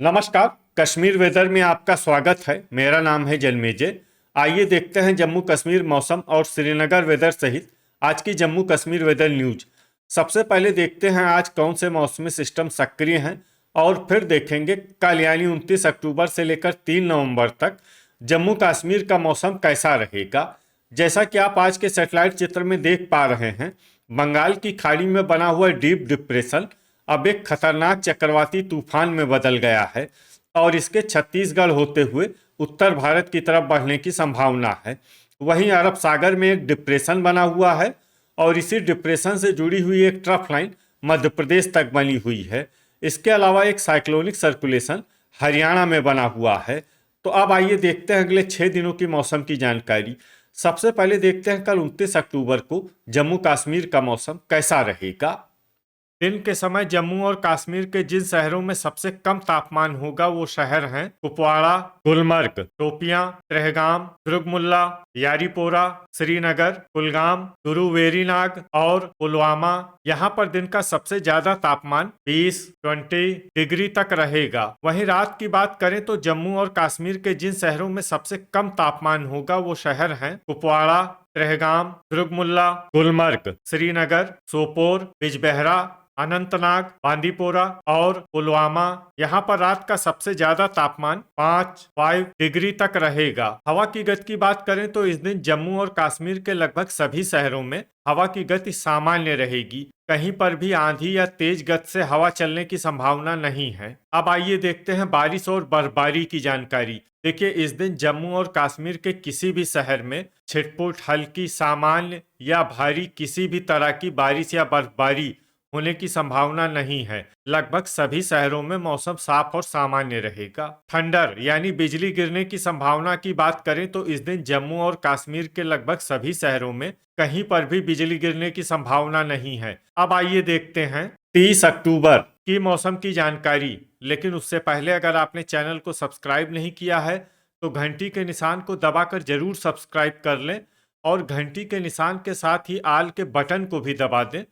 नमस्कार। कश्मीर वेदर में आपका स्वागत है। मेरा नाम है जलमेजे। आइए देखते हैं जम्मू कश्मीर मौसम और श्रीनगर वेदर सहित आज की जम्मू कश्मीर वेदर न्यूज। सबसे पहले देखते हैं आज कौन से मौसमी सिस्टम सक्रिय हैं और फिर देखेंगे कल यानी 29 अक्टूबर से लेकर 3 नवंबर तक जम्मू कश्मीर का मौसम कैसा रहेगा। जैसा कि आप आज के सैटेलाइट चित्र में देख पा रहे हैं, बंगाल की खाड़ी में बना हुआ डीप डिप्रेशन अब एक खतरनाक चक्रवाती तूफान में बदल गया है और इसके छत्तीसगढ़ होते हुए उत्तर भारत की तरफ बढ़ने की संभावना है। वहीं अरब सागर में एक डिप्रेशन बना हुआ है और इसी डिप्रेशन से जुड़ी हुई एक ट्रफ लाइन मध्य प्रदेश तक बनी हुई है। इसके अलावा एक साइक्लोनिक सर्कुलेशन हरियाणा में बना हुआ है। तो अब आइए देखते हैं अगले 6 दिनों की मौसम की जानकारी। सबसे पहले देखते हैं कल 29 अक्टूबर को जम्मू कश्मीर का मौसम कैसा रहेगा। दिन के समय जम्मू और कश्मीर के जिन शहरों में सबसे कम तापमान होगा वो शहर हैं कुपवाड़ा, गुलमर्ग, शोपियां, त्रेहगाम, दुर्गमुल्ला, यारीपोरा, श्रीनगर, कुलगाम, गुरुवेरीनाग और पुलवामा। यहाँ पर दिन का सबसे ज्यादा तापमान 20 डिग्री तक रहेगा। वहीं रात की बात करें तो जम्मू और कश्मीर के जिन शहरों में सबसे कम तापमान होगा वो शहर हैं कुपवाड़ा, त्रेहगाम, दुर्गमुल्ला, गुलमर्ग, श्रीनगर, सोपोर, बिजबेहरा, अनंतनाग, बांदीपोरा और पुलवामा। यहाँ पर रात का सबसे ज्यादा तापमान 5 डिग्री तक रहेगा। हवा की गति की बात करें तो इस दिन जम्मू और कश्मीर के लगभग सभी शहरों में हवा की गति सामान्य रहेगी। कहीं पर भी आंधी या तेज गति से हवा चलने की संभावना नहीं है। अब आइए देखते हैं बारिश और बर्फबारी की जानकारी। देखिए, इस दिन जम्मू और कश्मीर के किसी भी शहर में छिटपुट, हल्की, सामान्य या भारी किसी भी तरह की बारिश या बर्फबारी होने की संभावना नहीं है। लगभग सभी शहरों में मौसम साफ और सामान्य रहेगा। थंडर यानी बिजली गिरने की संभावना की बात करें तो इस दिन जम्मू और कश्मीर के लगभग सभी शहरों में कहीं पर भी बिजली गिरने की संभावना नहीं है। अब आइए देखते हैं 30 अक्टूबर की मौसम की जानकारी। लेकिन उससे पहले अगर आपने चैनल को सब्सक्राइब नहीं किया है तो घंटी के निशान को दबाकर जरूर सब्सक्राइब कर लें और घंटी के निशान के साथ ही आल के बटन को भी दबा दें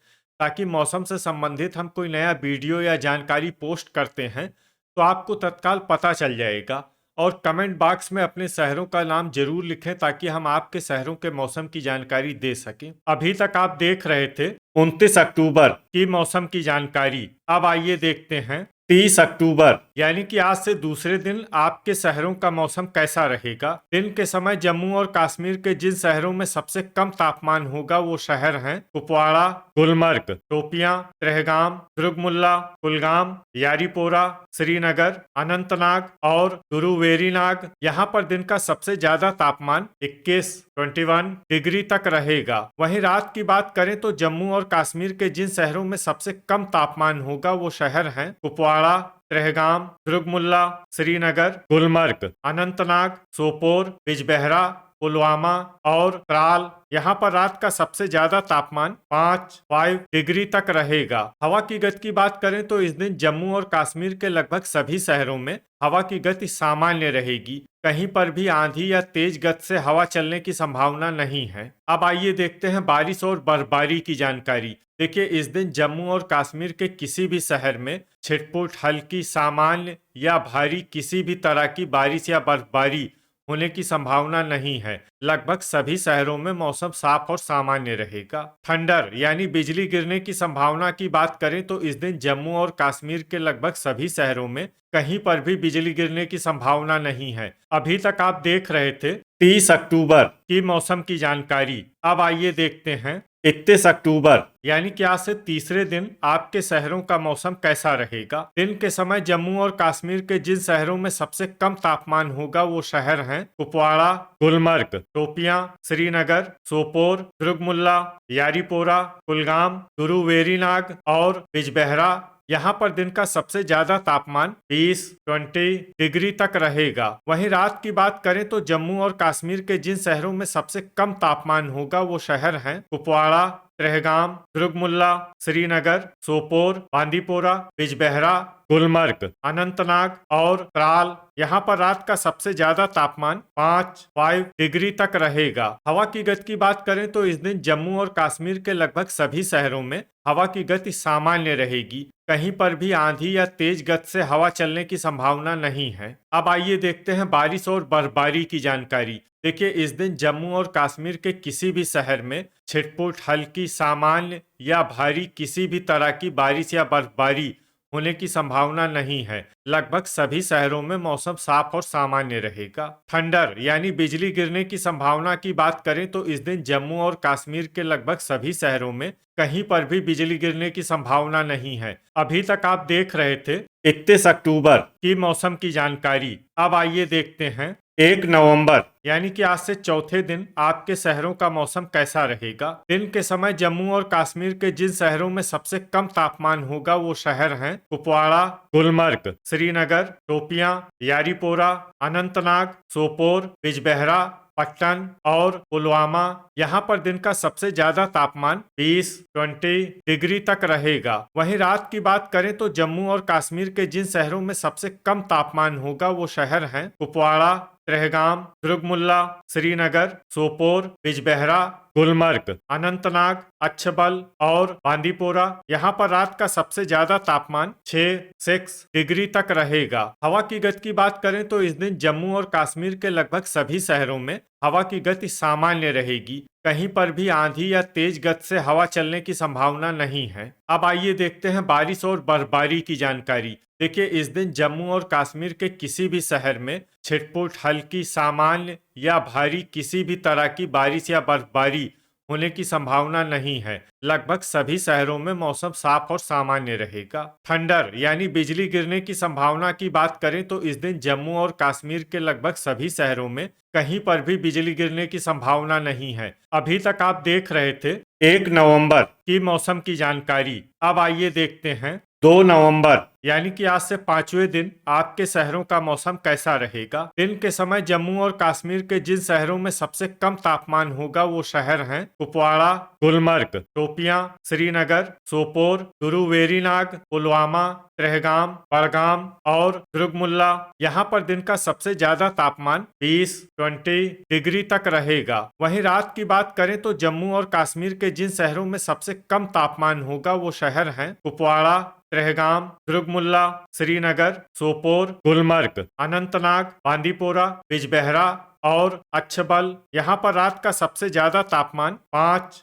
ताकि मौसम से संबंधित हम कोई नया वीडियो या जानकारी पोस्ट करते हैं तो आपको तत्काल पता चल जाएगा। और कमेंट बॉक्स में अपने शहरों का नाम जरूर लिखें ताकि हम आपके शहरों के मौसम की जानकारी दे सकें। अभी तक आप देख रहे थे 29 अक्टूबर की मौसम की जानकारी। अब आइए देखते हैं 30 अक्टूबर यानी कि आज से दूसरे दिन आपके शहरों का मौसम कैसा रहेगा। दिन के समय जम्मू और कश्मीर के जिन शहरों में सबसे कम तापमान होगा वो शहर हैं कुपवाड़ा, गुलमर्ग, शोपियां, त्रेहगाम, दुर्गमुल्ला, कुलगाम, यारीपोरा, श्रीनगर, अनंतनाग और गुरुवेरीनाग। यहाँ पर दिन का सबसे ज्यादा तापमान 21 डिग्री तक रहेगा। वहीं रात की बात करें तो जम्मू और कश्मीर के जिन शहरों में सबसे कम तापमान होगा वो शहर हैं कुपवाड़ा, त्रेहगाम, दुर्गमुल्ला, श्रीनगर, गुलमर्ग, अनंतनाग, सोपोर, बिजबेहरा, पुलवामा और त्राल। यहाँ पर रात का सबसे ज्यादा तापमान 5 डिग्री तक रहेगा। हवा की गति की बात करें तो इस दिन जम्मू और कश्मीर के लगभग सभी शहरों में हवा की गति सामान्य रहेगी। कहीं पर भी आंधी या तेज गति से हवा चलने की संभावना नहीं है। अब आइए देखते हैं बारिश और बर्फबारी की जानकारी। देखिए, इस दिन जम्मू और कश्मीर के किसी भी शहर में छिटपुट, हल्की, सामान्य या भारी किसी भी तरह की बारिश या बर्फबारी होने की संभावना नहीं है। लगभग सभी शहरों में मौसम साफ और सामान्य रहेगा। थंडर यानी बिजली गिरने की संभावना की बात करें तो इस दिन जम्मू और कश्मीर के लगभग सभी शहरों में कहीं पर भी बिजली गिरने की संभावना नहीं है। अभी तक आप देख रहे थे 30 अक्टूबर की मौसम की जानकारी। अब आइए देखते हैं 31 अक्टूबर यानी कि आज से तीसरे दिन आपके शहरों का मौसम कैसा रहेगा। दिन के समय जम्मू और कश्मीर के जिन शहरों में सबसे कम तापमान होगा वो शहर हैं कुपवाड़ा, गुलमर्ग, शोपियां, श्रीनगर, सोपोर, दुर्गमुल्ला, यारीपोरा, कुलगाम, गुरुवेरीनाग और बिजबेहरा। यहाँ पर दिन का सबसे ज्यादा तापमान 20 डिग्री तक रहेगा। वहीं रात की बात करें तो जम्मू और कश्मीर के जिन शहरों में सबसे कम तापमान होगा वो शहर हैं कुपवाड़ा, त्रेहगाम, दुर्गमुल्ला, श्रीनगर, सोपोर, बांदीपोरा, बिजबहरा, गुलमर्ग, अनंतनाग और त्राल। यहाँ पर रात का सबसे ज्यादा तापमान 5 डिग्री तक रहेगा। हवा की गति की बात करें तो इस दिन जम्मू और कश्मीर के लगभग सभी शहरों में हवा की गति सामान्य रहेगी। कहीं पर भी आंधी या तेज गति से हवा चलने की संभावना नहीं है। अब आइए देखते हैं बारिश और बर्फबारी की जानकारी। देखिए, इस दिन जम्मू और कश्मीर के किसी भी शहर में छिटपुट, हल्की, सामान्य या भारी किसी भी तरह की बारिश या बर्फबारी होने की संभावना नहीं है। लगभग सभी शहरों में मौसम साफ और सामान्य रहेगा। थंडर यानी बिजली गिरने की संभावना की बात करें तो इस दिन जम्मू और कश्मीर के लगभग सभी शहरों में कहीं पर भी बिजली गिरने की संभावना नहीं है। अभी तक आप देख रहे थे 31 अक्टूबर की मौसम की जानकारी। अब आइए देखते हैं 1 नवंबर यानी कि आज से चौथे दिन आपके शहरों का मौसम कैसा रहेगा। दिन के समय जम्मू और कश्मीर के जिन शहरों में सबसे कम तापमान होगा वो शहर हैं कुपवाड़ा, गुलमर्ग, श्रीनगर, शोपियां, यारीपोरा, अनंतनाग, सोपोर, बिजबहरा, पट्टन और पुलवामा। यहाँ पर दिन का सबसे ज्यादा तापमान 20 डिग्री तक रहेगा। वहीं रात की बात करें तो जम्मू और कश्मीर के जिन शहरों में सबसे कम तापमान होगा वो शहर हैं कुपवाड़ा, त्रेहगाम, दुर्गमुल्ला, श्रीनगर, सोपोर, बिजबहरा, गुलमर्ग, अनंतनाग, अच्छबल और बांदीपोरा। यहाँ पर रात का सबसे ज्यादा तापमान 6 डिग्री तक रहेगा। हवा की गति की बात करें तो इस दिन जम्मू और कश्मीर के लगभग सभी शहरों में हवा की गति सामान्य रहेगी। कहीं पर भी आंधी या तेज गति से हवा चलने की संभावना नहीं है। अब आइए देखते हैं बारिश और बर्फबारी की जानकारी। देखिए, इस दिन जम्मू और कश्मीर के किसी भी शहर में छिटपुट, हल्की, सामान्य या भारी किसी भी तरह की बारिश या बर्फबारी होने की संभावना नहीं है। लगभग सभी शहरों में मौसम साफ और सामान्य रहेगा। थंडर यानी बिजली गिरने की संभावना की बात करें तो इस दिन जम्मू और कश्मीर के लगभग सभी शहरों में कहीं पर भी बिजली गिरने की संभावना नहीं है। अभी तक आप देख रहे थे 1 नवंबर की मौसम की जानकारी। अब आइए देखते हैं 2 नवंबर यानी कि आज से 5वें दिन आपके शहरों का मौसम कैसा रहेगा। दिन के समय जम्मू और कश्मीर के जिन शहरों में सबसे कम तापमान होगा वो शहर हैं कुपवाड़ा, गुलमर्ग, शोपियां, श्रीनगर, सोपोर, दुरुवेरीनाग, पुलवामा, त्रेहगाम, बड़गाम और दुर्गमुल्ला। यहाँ पर दिन का सबसे ज्यादा तापमान 20 डिग्री तक रहेगा। वहीं रात की बात करें तो जम्मू और कश्मीर के जिन शहरों में सबसे कम तापमान होगा वो शहर हैं कुपवाड़ा, त्रेहगाम, दुर्गमुल्ला, श्रीनगर, सोपोर, गुलमर्ग, अनंतनाग, बांदीपोरा, बिजबहरा और अच्छबल। यहाँ पर रात का सबसे ज्यादा तापमान 5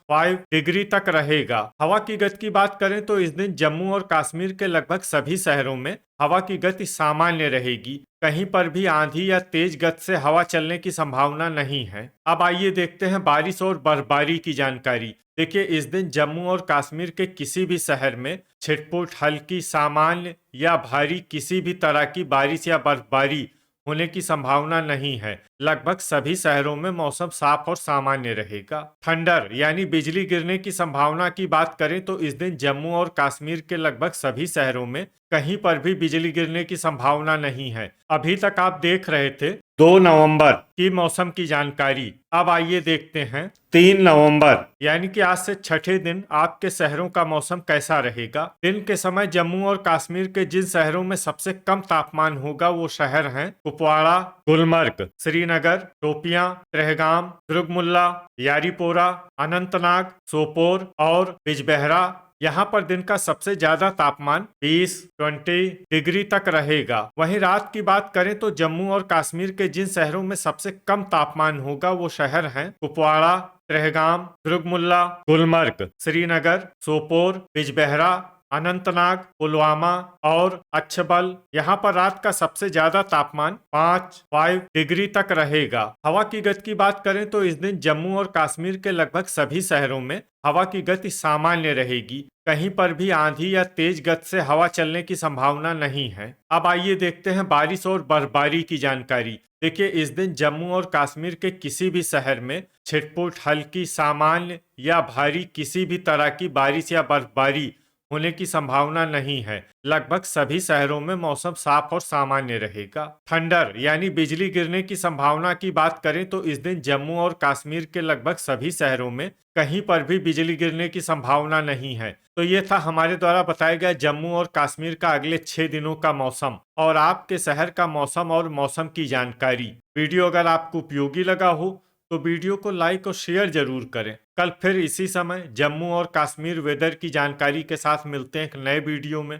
डिग्री तक रहेगा। हवा की गति की बात करें तो इस दिन जम्मू और कश्मीर के लगभग सभी शहरों में हवा की गति सामान्य रहेगी। कहीं पर भी आंधी या तेज गति से हवा चलने की संभावना नहीं है। अब आइए देखते हैं बारिश और बर्फबारी की जानकारी। देखिए, इस दिन जम्मू और कश्मीर के किसी भी शहर में छिटपुट, हल्की, सामान्य या भारी किसी भी तरह की बारिश या बर्फबारी होने की संभावना नहीं है। लगभग सभी शहरों में मौसम साफ और सामान्य रहेगा। थंडर यानी बिजली गिरने की संभावना की बात करें तो इस दिन जम्मू और कश्मीर के लगभग सभी शहरों में कहीं पर भी बिजली गिरने की संभावना नहीं है। अभी तक आप देख रहे थे 2 नवंबर की मौसम की जानकारी। अब आइए देखते हैं 3 नवंबर यानी कि आज से छठे दिन आपके शहरों का मौसम कैसा रहेगा। दिन के समय जम्मू और कश्मीर के जिन शहरों में सबसे कम तापमान होगा वो शहर हैं कुपवाड़ा, गुलमर्ग, श्रीनगर, शोपियां, त्रेहगाम, दुर्गमुल्ला, यारीपोरा, अनंतनाग, सोपोर और बिजबहरा। यहाँ पर दिन का सबसे ज्यादा तापमान 20 डिग्री तक रहेगा। वहीं रात की बात करें तो जम्मू और कश्मीर के जिन शहरों में सबसे कम तापमान होगा वो शहर हैं कुपवाड़ा, त्रेहगाम, दुर्गमुल्ला, गुलमर्ग, श्रीनगर, सोपोर, बिजबहरा, अनंतनाग, पुलवामा और अच्छबल। यहाँ पर रात का सबसे ज्यादा तापमान 5 डिग्री तक रहेगा। हवा की गति की बात करें तो इस दिन जम्मू और कश्मीर के लगभग सभी शहरों में हवा की गति सामान्य रहेगी। कहीं पर भी आंधी या तेज गति से हवा चलने की संभावना नहीं है। अब आइए देखते हैं बारिश और बर्फबारी की जानकारी। देखिए, इस दिन जम्मू और कश्मीर के किसी भी शहर में छिटपुट, हल्की, सामान्य या भारी किसी भी तरह की बारिश या बर्फबारी होने की संभावना नहीं है। लगभग सभी शहरों में मौसम साफ और सामान्य रहेगा। थंडर यानी बिजली गिरने की संभावना की बात करें तो इस दिन जम्मू और कश्मीर के लगभग सभी शहरों में कहीं पर भी बिजली गिरने की संभावना नहीं है। तो ये था हमारे द्वारा बताया गया जम्मू और कश्मीर का अगले 6 दिनों का मौसम और आपके शहर का मौसम और मौसम की जानकारी। वीडियो अगर आपको उपयोगी लगा हो तो वीडियो को लाइक और शेयर जरूर करें। कल फिर इसी समय जम्मू और कश्मीर वेदर की जानकारी के साथ मिलते हैं एक नए वीडियो में।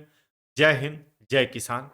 जय हिंद, जय किसान।